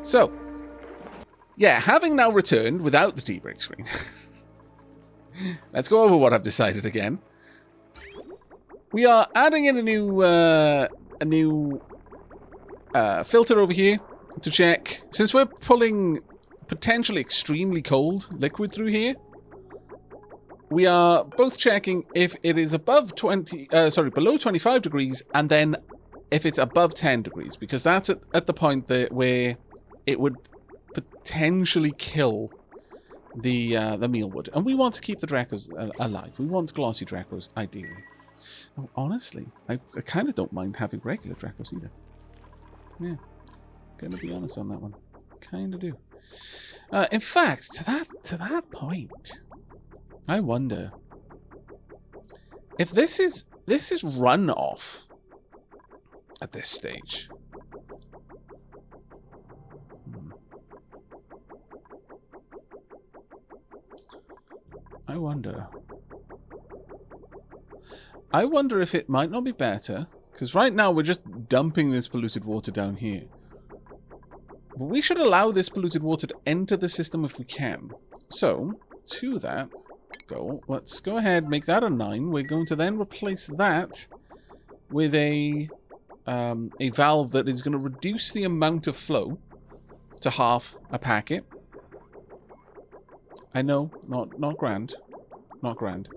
So, yeah, having now returned without the tea-break screen, let's go over what I've decided again. We are adding in a new filter over here to check. Since we're pulling potentially extremely cold liquid through here, we are both checking if it is above below 25 degrees, and then if it's above 10 degrees, because that's at the point where it would potentially kill the mealwood. And we want to keep the Dracos alive. We want glossy Dracos, ideally. Oh, honestly, I kind of don't mind having regular Dracos either. Yeah, gonna be honest on that one. Kind of do. In fact, to that point, I wonder if this is runoff at this stage. I wonder if it might not be better, because right now we're just dumping this polluted water down here. But we should allow this polluted water to enter the system if we can. So, to that goal, let's go ahead, make that a 9. We're going to then replace that with a valve that is going to reduce the amount of flow to half a packet. I know, not grand. Not grand.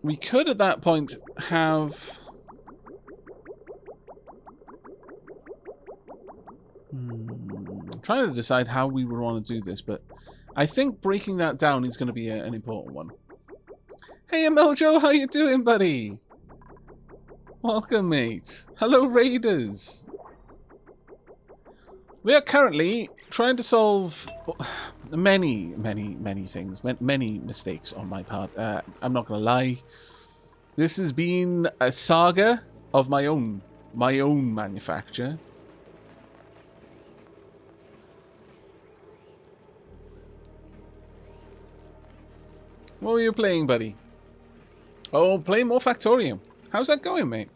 We could at that point have... I'm trying to decide how we would want to do this, but I think breaking that down is going to be an important one. Hey, Mojo, how you doing, buddy? Welcome, mate. Hello, Raiders. We are currently trying to solve many things, many mistakes on my part. I'm not going to lie. This has been a saga of my own manufacture. What were you playing, buddy? Oh, playing more Factorium. How's that going, mate?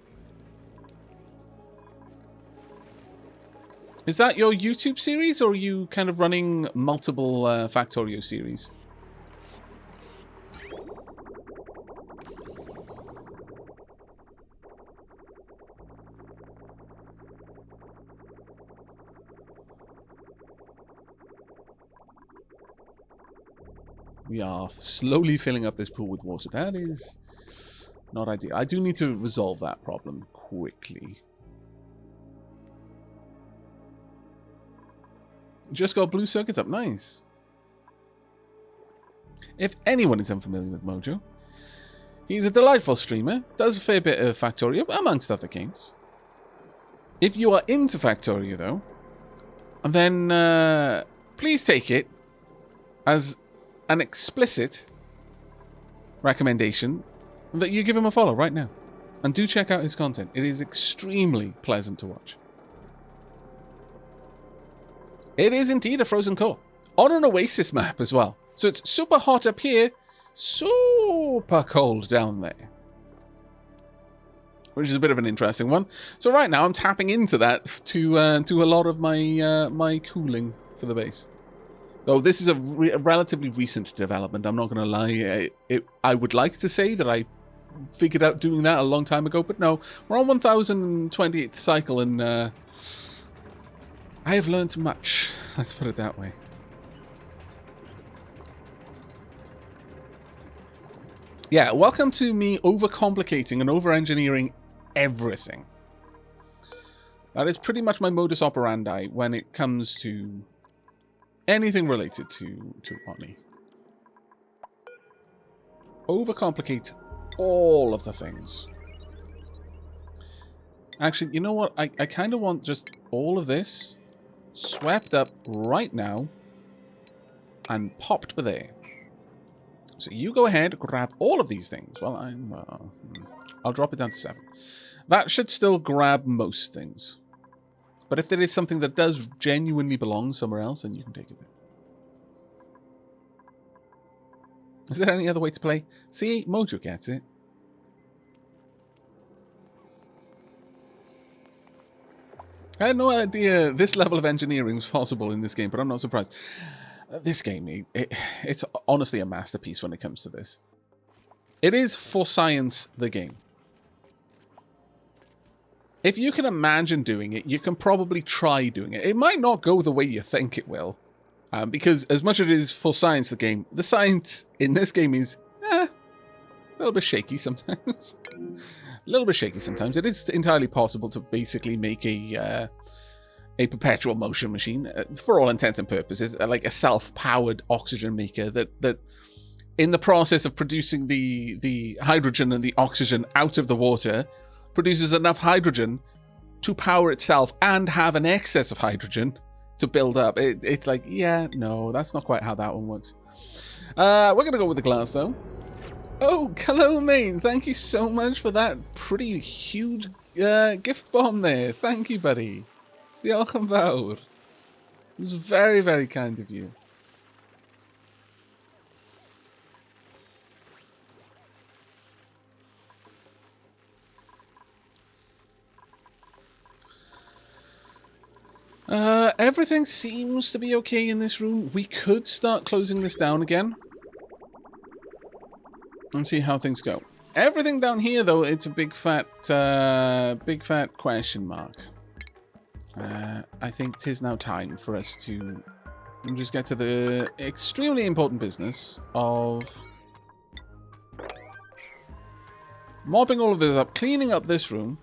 Is that your YouTube series, or are you kind of running multiple Factorio series? We are slowly filling up this pool with water. That is not ideal. I do need to resolve that problem quickly. Just got blue circuits up. Nice. If anyone is unfamiliar with Mojo, he's a delightful streamer, does a fair bit of Factorio, amongst other games. If you are into Factorio, though, then please take it as an explicit recommendation that you give him a follow right now. And do check out his content. It is extremely pleasant to watch. It is indeed a frozen core. On an Oasis map as well. So it's super hot up here, super cold down there. Which is a bit of an interesting one. So right now I'm tapping into that to a lot of my my cooling for the base. Though this is a relatively recent development, I'm not going to lie. I would like to say that I figured out doing that a long time ago, but no. We're on 1028th cycle, and I have learned much. Let's put it that way. Yeah, welcome to me overcomplicating and over-engineering everything. That is pretty much my modus operandi when it comes to anything related to Bonnie. Overcomplicate all of the things. Actually, you know what? I kind of want just all of this swept up right now and popped by there. So you go ahead, grab all of these things. Well, I'll drop it down to 7. That should still grab most things. But if there is something that does genuinely belong somewhere else, then you can take it there. Is there any other way to play? See, Mojo gets it. I had no idea this level of engineering was possible in this game, but I'm not surprised. This game, it's honestly a masterpiece when it comes to this. It is For Science the game. If you can imagine doing it, you can probably try doing it. It might not go the way you think it will. Because as much as it is For Science the game, the science in this game is a little bit shaky sometimes. A little bit shaky sometimes. It is entirely possible to basically make a perpetual motion machine, for all intents and purposes, like a self-powered oxygen maker that in the process of producing the hydrogen and the oxygen out of the water, produces enough hydrogen to power itself and have an excess of hydrogen to build up. It's like, yeah, no, that's not quite how that one works. We're going to go with the glass, though. Oh, hello, Maine. Thank you so much for that pretty huge gift bomb there. Thank you, buddy. Diolch yn fawr. It was very, very kind of you. Everything seems to be okay in this room. We could start closing this down again and see how things go. Everything down here, though, it's a big fat question mark. I think 'tis now time for us to just get to the extremely important business of mopping all of this up, cleaning up this room.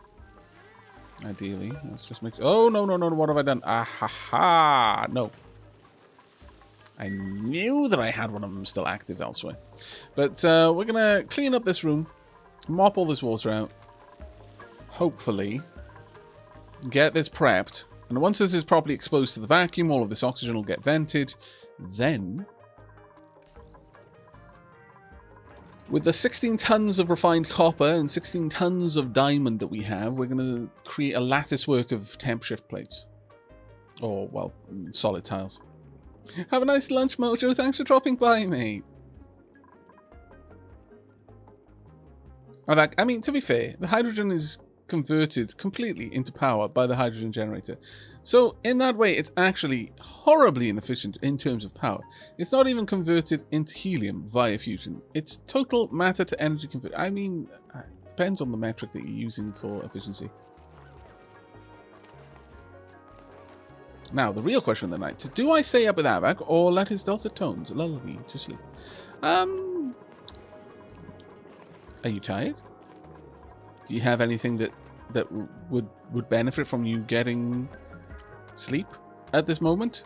Ideally, let's just make. Oh no! What have I done? Ah ha ha! No, I knew that I had one of them still active elsewhere. But we're gonna clean up this room, mop all this water out. Hopefully, get this prepped, and once this is properly exposed to the vacuum, all of this oxygen will get vented. Then, with the 16 tons of refined copper and 16 tons of diamond that we have, we're going to create a lattice work of temp shift plates. Or, well, solid tiles. Have a nice lunch, Mojo. Thanks for dropping by, mate. Aavak, I mean, to be fair, the hydrogen is converted completely into power by the hydrogen generator. So, in that way, it's actually horribly inefficient in terms of power. It's not even converted into helium via fusion. It's total matter to energy conversion. I mean, it depends on the metric that you're using for efficiency. Now, the real question of the night. Do I stay up with Aavak or let his dulcet tones lull me to sleep? Are you tired? Do you have anything that would benefit from you getting sleep at this moment?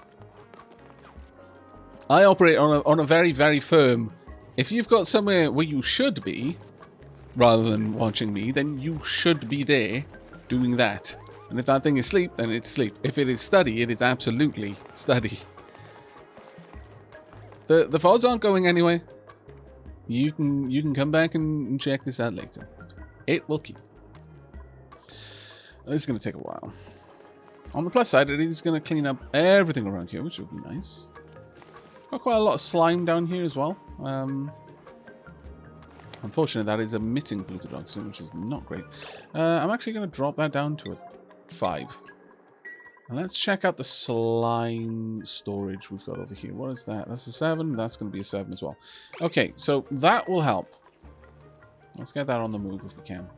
I operate on a very, very firm. If you've got somewhere where you should be, rather than watching me, then you should be there doing that. And if that thing is sleep, then it's sleep. If it is study, it is absolutely study. The VODs aren't going anywhere. You can come back and check this out later. It will keep. This is going to take a while. On the plus side, it is going to clean up everything around here, which will be nice. Got quite a lot of slime down here as well. Unfortunately, that is emitting polluted oxygen, which is not great. I'm actually going to drop that down to a 5. And let's check out the slime storage we've got over here. What is that? That's a 7. That's going to be a 7 as well. Okay, so that will help. Let's get that on the move if we can.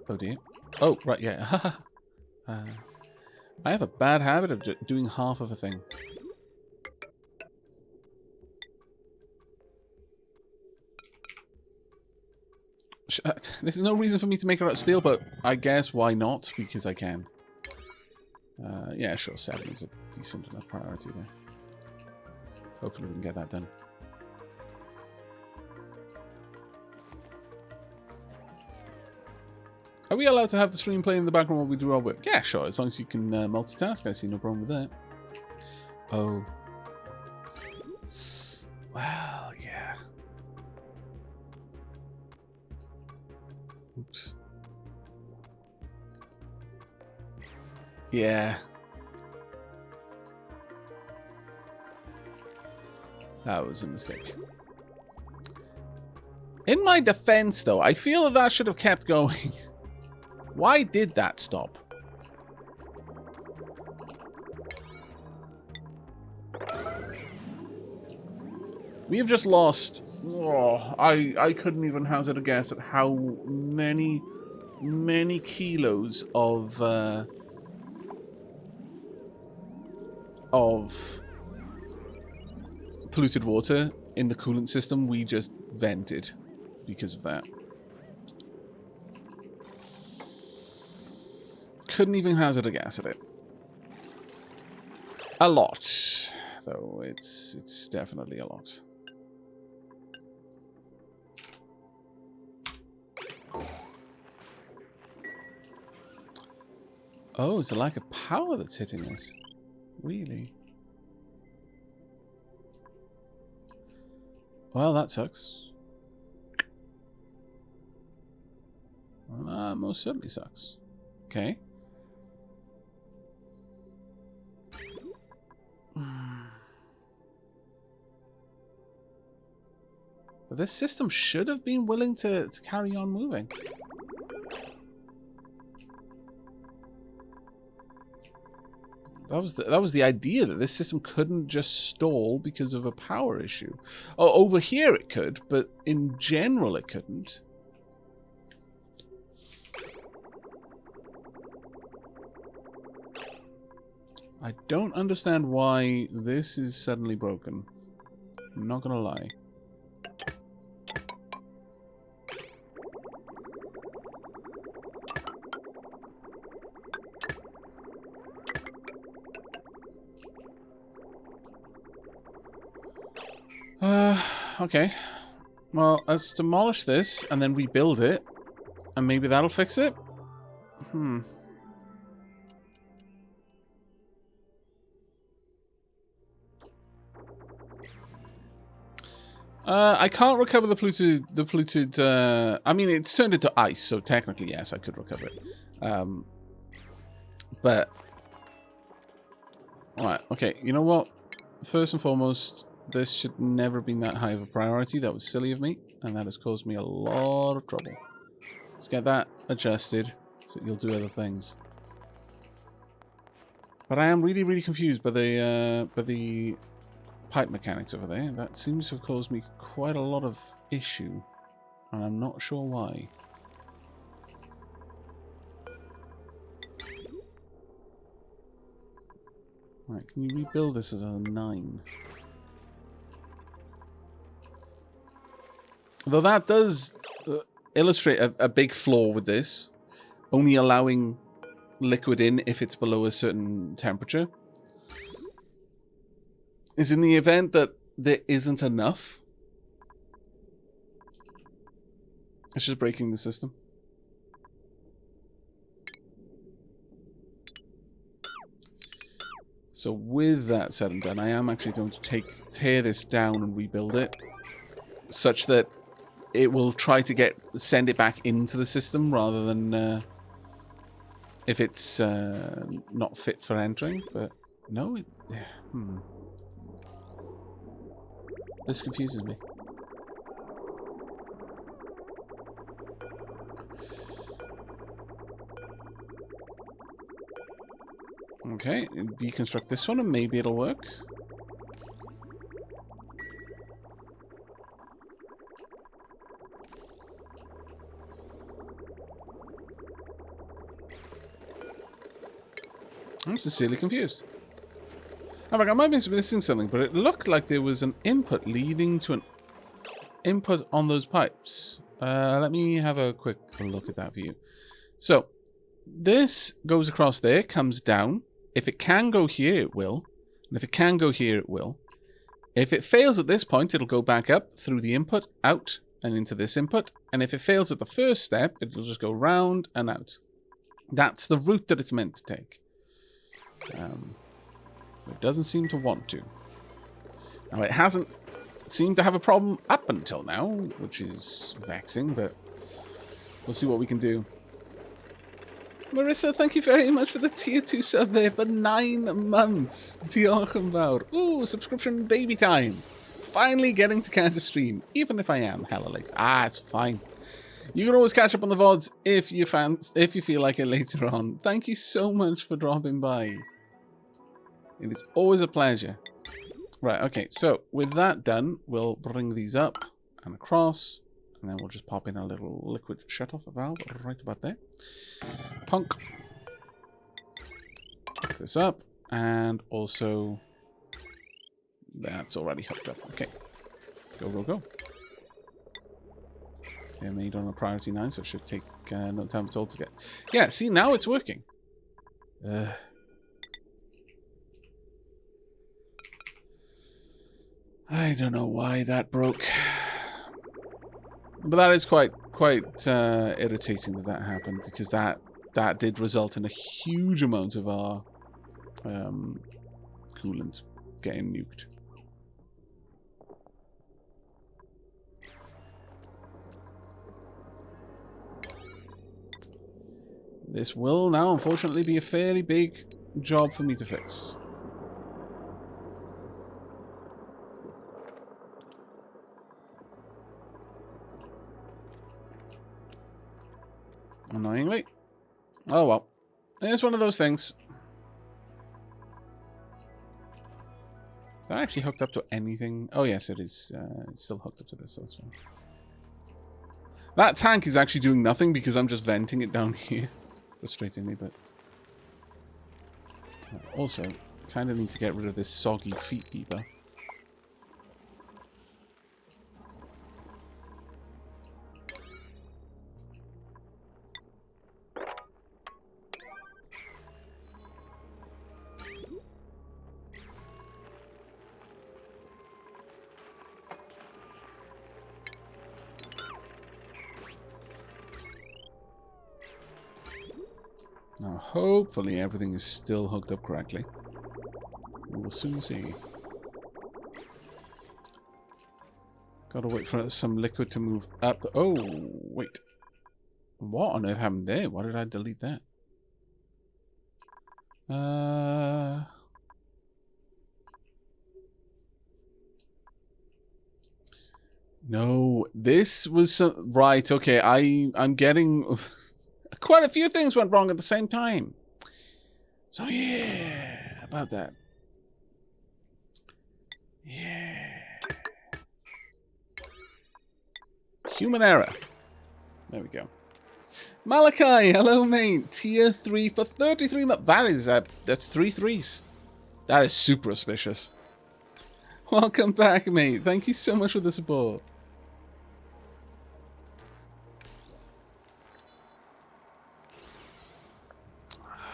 Oh dear. Oh, right, yeah. I have a bad habit of doing half of a thing. There's no reason for me to make it out of steel, but I guess why not? Because I can. Yeah, sure, 7 is a decent enough priority there. Hopefully we can get that done. Are we allowed to have the stream playing in the background while we do our work? Yeah, sure, as long as you can multitask, I see no problem with that. Oh. Well, yeah. Oops. Yeah. That was a mistake. In my defense, though, I feel that that should have kept going. Why did that stop? We have just lost... Oh, I couldn't even hazard a guess at how many kilos of polluted water in the coolant system we just vented because of that. Couldn't even hazard a guess at it. A lot, though. It's definitely a lot. Oh, it's a lack of power that's hitting us. Really? Well, that sucks. Most certainly sucks. Okay. But this system should have been willing to carry on moving. That was the idea, that this system couldn't just stall because of a power issue. Oh, over here it could, but in general it couldn't. I don't understand why this is suddenly broken. I'm not gonna lie. Okay. Well, let's demolish this and then rebuild it. And maybe that'll fix it? I can't recover the polluted, I mean, it's turned into ice, so technically, yes, I could recover it. But... Alright, okay, you know what? First and foremost, this should never have been that high of a priority. That was silly of me, and that has caused me a lot of trouble. Let's get that adjusted, so you'll do other things. But I am really, really confused by the pipe mechanics over there. That seems to have caused me quite a lot of issue, and I'm not sure why. Right, can you rebuild this as a 9? Though that does illustrate a big flaw with this, only allowing liquid in if it's below a certain temperature. Is in the event that there isn't enough, it's just breaking the system. So with that said and done, I am actually going to tear this down and rebuild it, such that it will try to send it back into the system rather than if it's not fit for entering. But no, this confuses me. Okay, deconstruct this one and maybe it'll work. I'm sincerely confused. Aavak, I might be missing something, but it looked like there was an input leading to an input on those pipes. Let me have a quick look at that for you. So, this goes across there, comes down. If it can go here, it will. And if it can go here, it will. If it fails at this point, it'll go back up through the input, out, and into this input. And if it fails at the first step, it'll just go round and out. That's the route that it's meant to take. It doesn't seem to want to. Now, it hasn't seemed to have a problem up until now, which is vexing, but we'll see what we can do. Marissa, thank you very much for the tier 2 sub there for 9 months. Diolch yn fawr. Ooh, subscription baby time. finally getting to catch a stream, even if I am hella late. Ah, it's fine. You can always catch up on the VODs if you feel like it later on. Thank you so much for dropping by. It is always a pleasure. Right, okay, so with that done, we'll bring these up and across, and then we'll just pop in a little liquid shut-off valve right about there. Punk. Pick this up, and also that's already hooked up. Okay, go, go, go. They're made on a priority 9, so it should take no time at all to get... Yeah, see, now it's working. I don't know why that broke. But that is quite irritating that happened, because that did result in a huge amount of our coolant getting nuked. This will now, unfortunately, be a fairly big job for me to fix. Annoyingly. Oh well. It's one of those things. Is that actually hooked up to anything? Oh yes, it is. It's still hooked up to this, so that's fine. That tank is actually doing nothing because I'm just venting it down here. Frustratingly, but... also, kind of need to get rid of this soggy feet deeper. Now, hopefully everything is still hooked up correctly. We will soon see. Gotta wait for some liquid to move up. Oh, wait. What on earth happened there? Why did I delete that? No, this was some... Right, okay, I'm getting... Quite a few things went wrong at the same time. So yeah, about that. Yeah. Human error. There we go. Malachi, hello mate. Tier 3 for 33 months. That is, that's 3 threes. That is super auspicious. Welcome back, mate. Thank you so much for the support.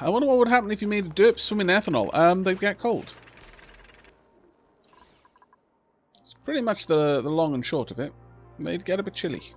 I wonder what would happen if you made a derp swim in ethanol. They'd get cold. It's pretty much the long and short of it. They'd get a bit chilly.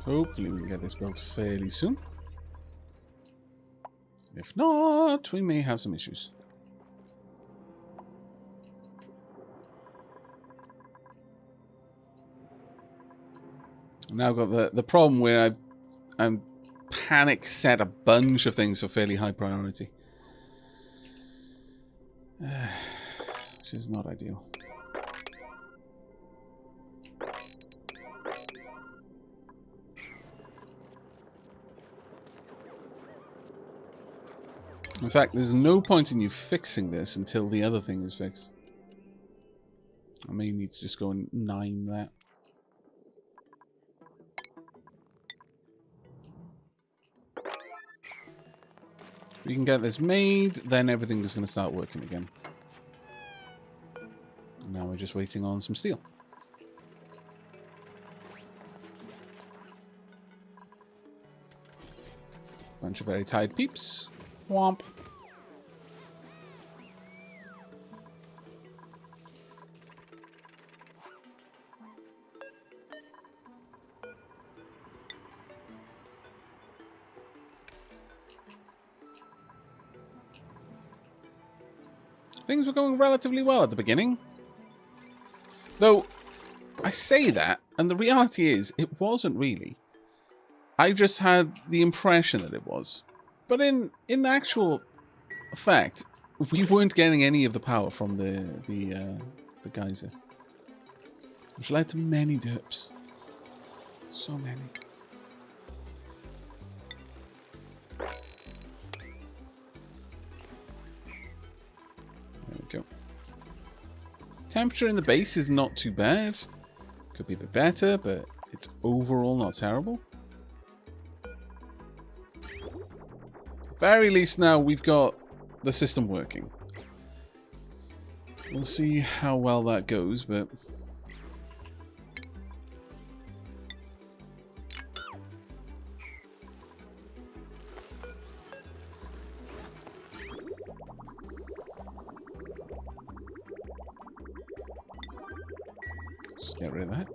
Hopefully we can get this built fairly soon. If not, we may have some issues. Now I've got the problem where I'm panic set a bunch of things for fairly high priority. Which is not ideal. In fact, there's no point in you fixing this until the other thing is fixed. I may need to just go and 9 that. We can get this made, then everything is going to start working again. Now we're just waiting on some steel. Bunch of very tired peeps. Womp. Things were going relatively well at the beginning. Though, I say that, and the reality is, it wasn't really. I just had the impression that it was. But in actual fact, we weren't getting any of the power from the geyser. Which led to many derps. So many. There we go. Temperature in the base is not too bad. Could be a bit better, but it's overall not terrible. At the very least now we've got the system working. We'll see how well that goes, but... Just get rid of that.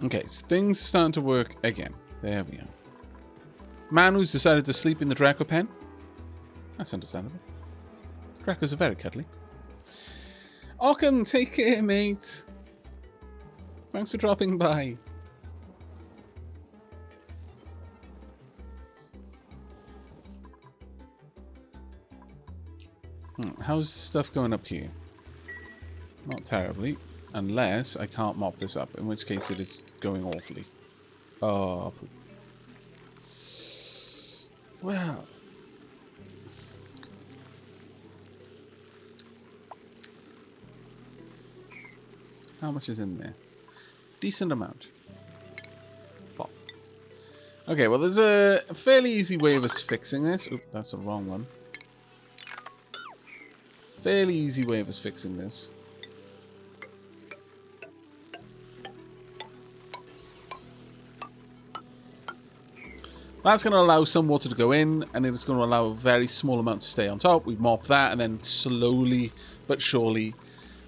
Okay, so things are starting to work again. There we are. Manu's decided to sleep in the Draco pen. That's understandable. Dracos are very cuddly. Ockham, take care, mate. Thanks for dropping by. How's stuff going up here? Not terribly. Unless I can't mop this up, in which case it is going awfully. Oh. Well. How much is in there? Decent amount. Pop. Okay, well there's a fairly easy way of us fixing this. Oop, that's the wrong one. Fairly easy way of us fixing this. That's going to allow some water to go in, and it's going to allow a very small amount to stay on top. We mop that, and then slowly but surely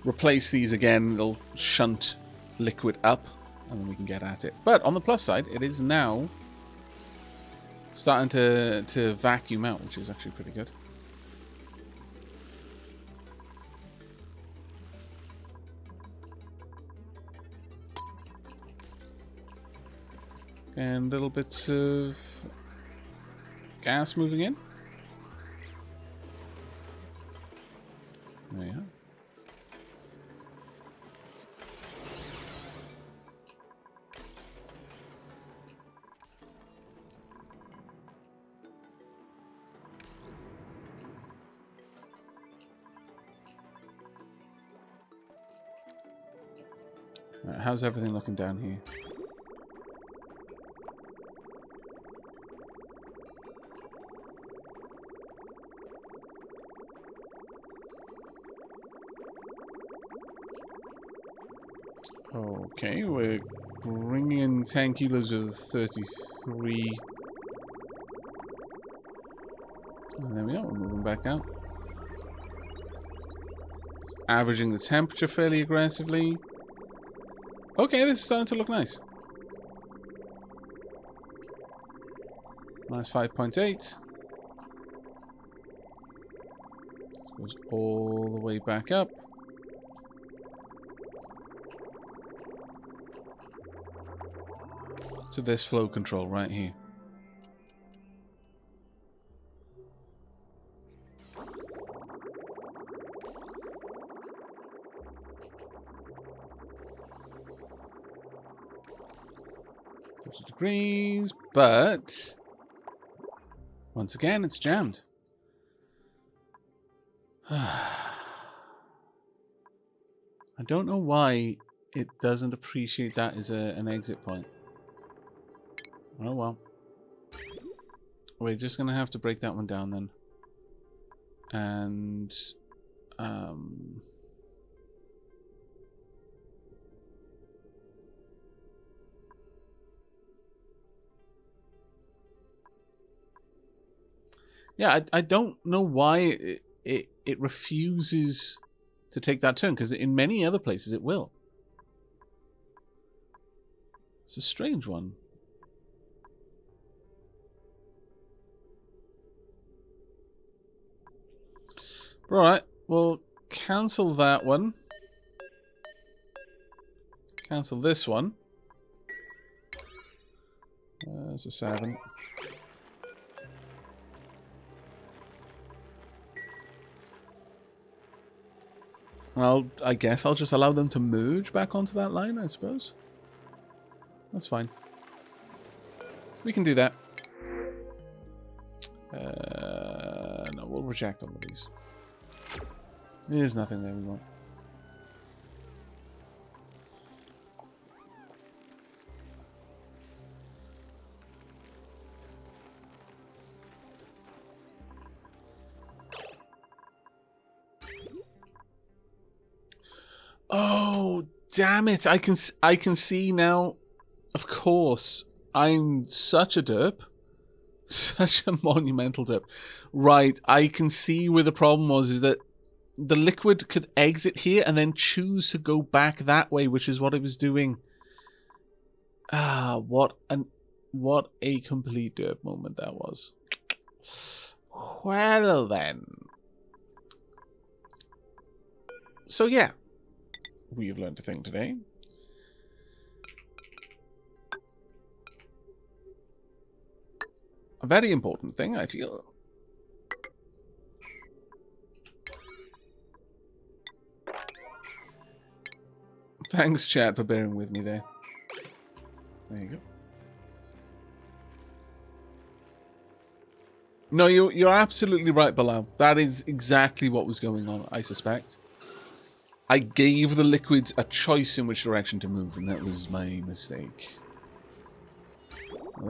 replace these again. It'll shunt liquid up, and then we can get at it. But on the plus side, it is now starting to vacuum out, which is actually pretty good. And little bits of gas moving in. There you are. Right, how's everything looking down here? Okay, we're bringing in 10 kilos of 33. And there we are, we're moving back out. It's averaging the temperature fairly aggressively. Okay, this is starting to look nice. Minus 5.8. Goes all the way back up. To this flow control right here. Degrees, but once again it's jammed. I don't know why it doesn't appreciate that as an exit point. Oh well. We're just gonna have to break that one down then. And yeah, I don't know why it refuses to take that turn, because in many other places it will. It's a strange one. Alright, we'll cancel that one. Cancel this one. There's a 7. I guess I'll just allow them to merge back onto that line, I suppose. That's fine. We can do that. No, we'll reject all of these. There's nothing there we want. Oh, damn it. I can see now. Of course. I'm such a derp. Such a monumental derp. Right, I can see where the problem was, is that the liquid could exit here and then choose to go back that way, which is what it was doing. Ah, what a complete derp moment that was. Well then. So yeah. We've learned a thing today. A very important thing, I feel. Thanks, chat, for bearing with me there. There you go. No, you're absolutely right, Bilal. That is exactly what was going on, I suspect. I gave the liquids a choice in which direction to move, and that was my mistake.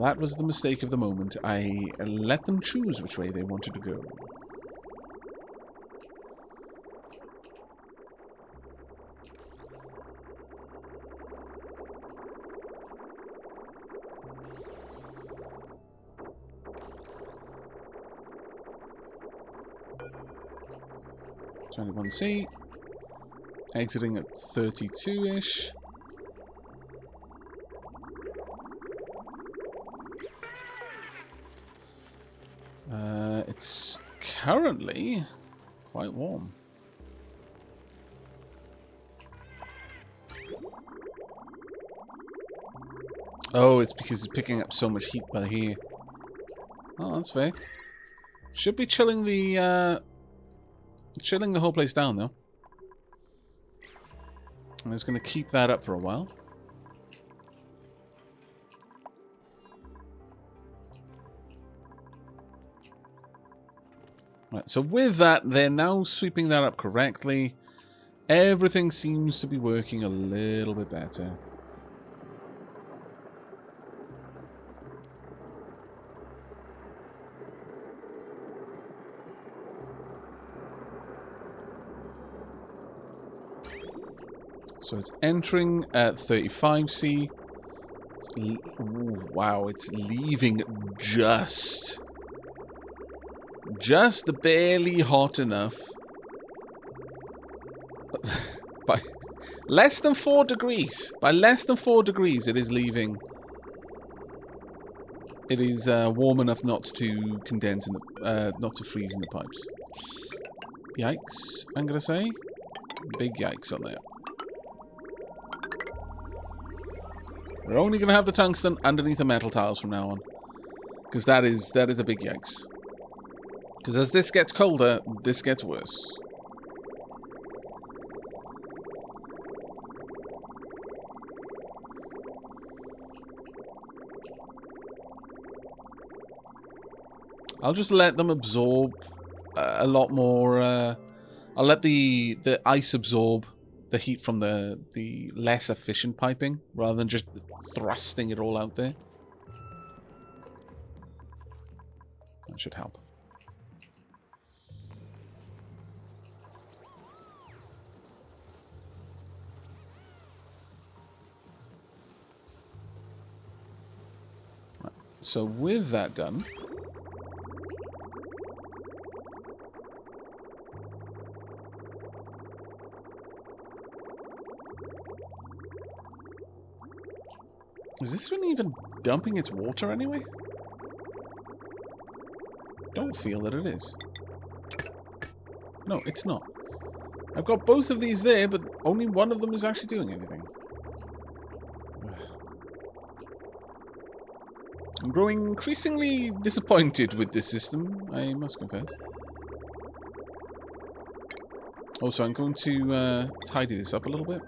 That was the mistake of the moment. I let them choose which way they wanted to go. It's only 1C. Exiting at 32-ish. It's currently quite warm. Oh, it's because it's picking up so much heat by here. Oh, that's fair. Should be chilling the whole place down, though. I'm just going to keep that up for a while. Right, so with that, they're now sweeping that up correctly. Everything seems to be working a little bit better. So it's entering at 35C. Ooh, wow, it's leaving just barely hot enough. By less than 4 degrees. By less than 4 degrees, it is leaving. It is warm enough not to condense in the, not to freeze in the pipes. Yikes, I'm gonna say. Big yikes on there. We're only going to have the tungsten underneath the metal tiles from now on. Because that is a big yikes. Because as this gets colder, this gets worse. I'll just let them absorb a lot more. I'll let the ice absorb the heat from the less efficient piping, rather than just thrusting it all out there. That should help. Right. So with that done, is this one even dumping its water anyway? Don't feel that it is. No, it's not. I've got both of these there, but only one of them is actually doing anything. I'm growing increasingly disappointed with this system, I must confess. Also, I'm going to tidy this up a little bit.